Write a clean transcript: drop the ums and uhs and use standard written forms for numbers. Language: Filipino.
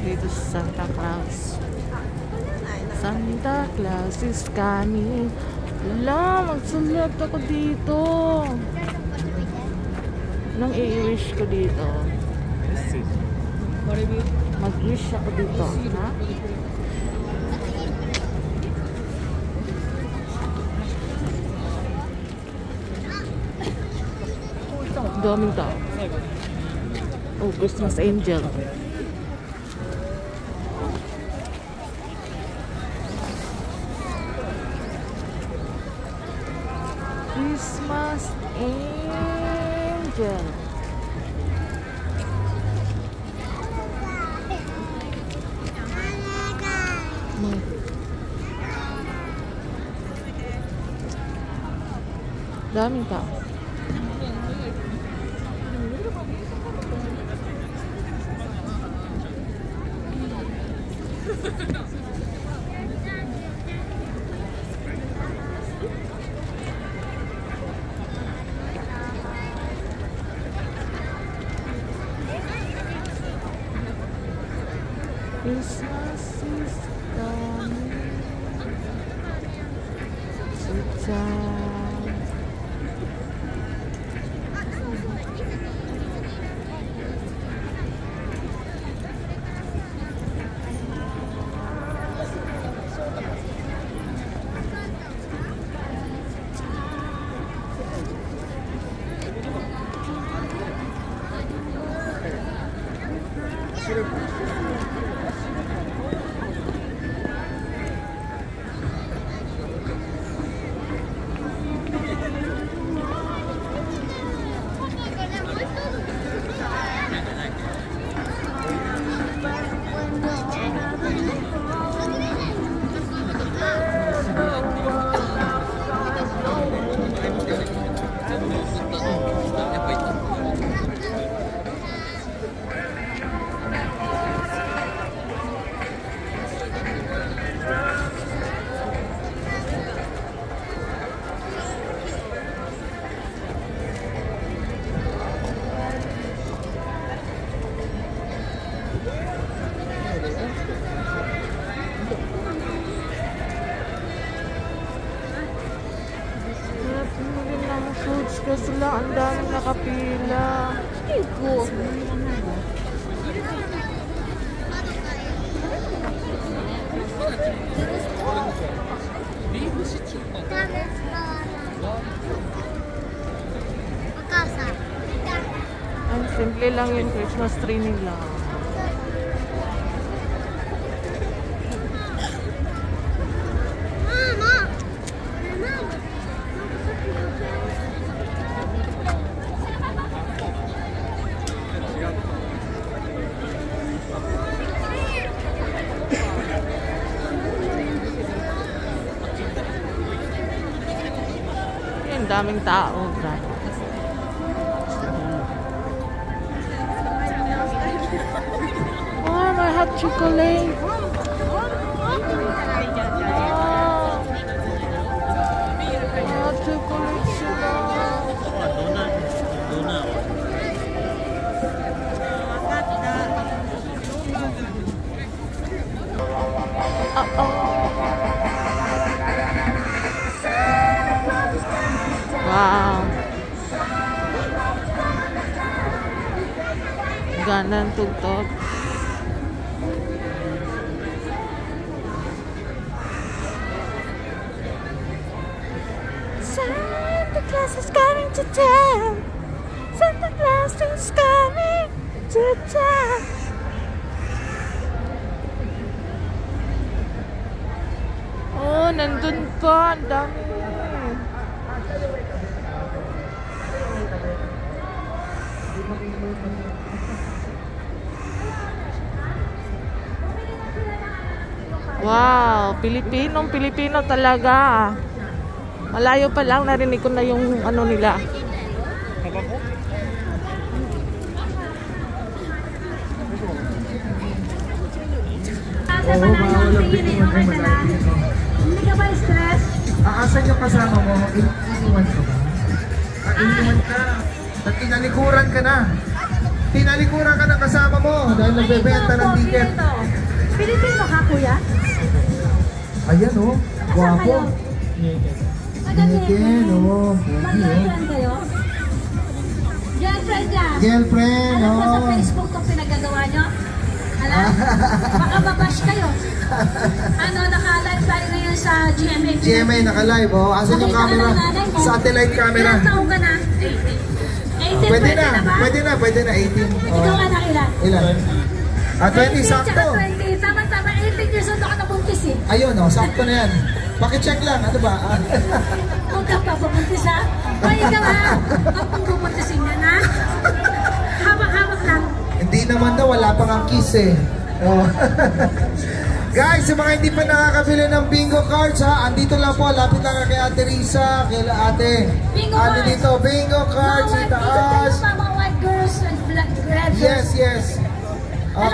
Dito sa Santa Claus. Santa Claus is coming. Wala, magsulat ako dito. Nang i-wish ko dito. Mag-wish ako dito. Ha? Daming tao. Oh, Christmas angel. Christmas angel. Daming tao. Christmas is coming to town. Kasi lang, ang daming nakapila. Iko. Ang simple lang yung Christmas tree nila. Ang daming tao. Oh, my hot chocolate. Hot chocolate sila. Wow. Ganda ng tugtog. Santa Claus is coming to town. Santa Claus is coming to town. nandun pa. Ang dami. Wow, Pilipino talaga. Malayo pa lang, narinig ko na yung ano nila. Oo, bawal ang bituman ay malaki. Hindi ka ba stress? Asan yung kasama mo? Iniwan ka ba? Iniwan ka. At tinalikuran ka na. Tinalikuran ka na kasama mo dahil nagbebenta ng ticket. Pilipino ka, kuya? Ayan o, guwapo. Again, o. Mag-girlfriend kayo? Girlfriend niya? Girlfriend, Alam mo sa o. Facebook itong pinagagawa niyo? Alam? Baka mabash kayo. Ano, naka-live tayo ngayon sa GMA. GMA naka-live, o. Asan yung camera? Satellite camera. Ilang taong ka na? 18. 18 Pwede na, ba? pwede na, 18. Ikaw anak ilan? Ilan? 20, 18 sakto. tsaka 20. Tama-tama, 18 years old ako nabuntis eh. Ayun, o, sakto na yan. Pakicheck lang, ano ba? Huwag ka pa bubuntis ha? O ikaw ha? Huwag mong bubuntisin yan ha? Hawak-hawak lang. Hindi naman daw, wala pang ang kiss eh. Oh. Guys, sa mga hindi pa nakakabili ng bingo cards ha, andito lang po, lapit lang kay Ate Risa, kay Ate. Bingo ano cards. dito, bingo cards, Mga itaas. white girls and black red girls. Yes, yes. Okay.